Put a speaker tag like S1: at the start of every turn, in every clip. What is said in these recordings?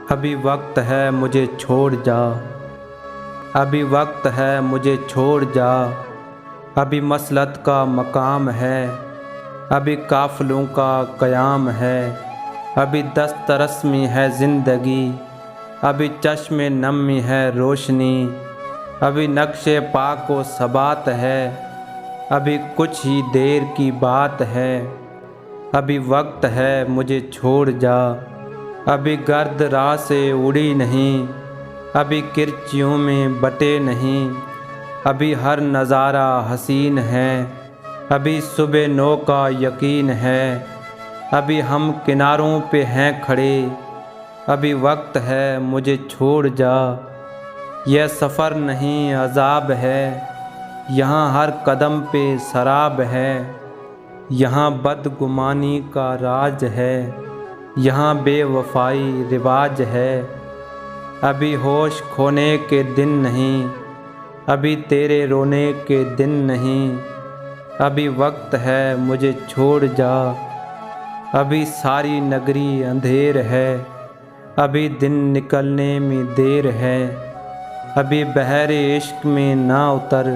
S1: अभी वक्त है मुझे छोड़ जा, अभी वक्त है मुझे छोड़ जा। अभी मसलत का मकाम है, अभी काफ़िलों का क़याम है। अभी दस्तरस में है ज़िंदगी, अभी चश्मे नम में है रोशनी। अभी नक्शे पाक व सबात है, अभी कुछ ही देर की बात है। अभी वक्त है मुझे छोड़ जा, अभी गर्द राह से उड़ी नहीं, अभी किरचियों में बटे नहीं। अभी हर नज़ारा हसीन है, अभी सुबह नो का यकीन है। अभी हम किनारों पे हैं खड़े, अभी वक्त है मुझे छोड़ जा। यह सफ़र नहीं अज़ाब है, यहाँ हर कदम पे शराब है। यहाँ बदगुमानी का राज है, यहाँ बेवफाई रिवाज है। अभी होश खोने के दिन नहीं, अभी तेरे रोने के दिन नहीं। अभी वक्त है मुझे छोड़ जा, अभी सारी नगरी अंधेर है, अभी दिन निकलने में देर है। अभी बहरे इश्क में ना उतर,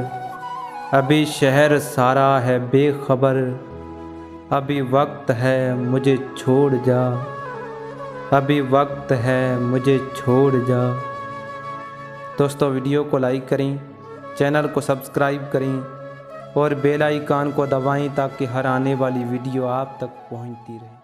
S1: अभी शहर सारा है बेखबर। अभी वक्त है मुझे छोड़ जा, अभी वक्त है मुझे छोड़ जा। दोस्तों, वीडियो को लाइक करें, चैनल को सब्सक्राइब करें और बेल आइकन को दबाएं ताकि हर आने वाली वीडियो आप तक पहुंचती रहे।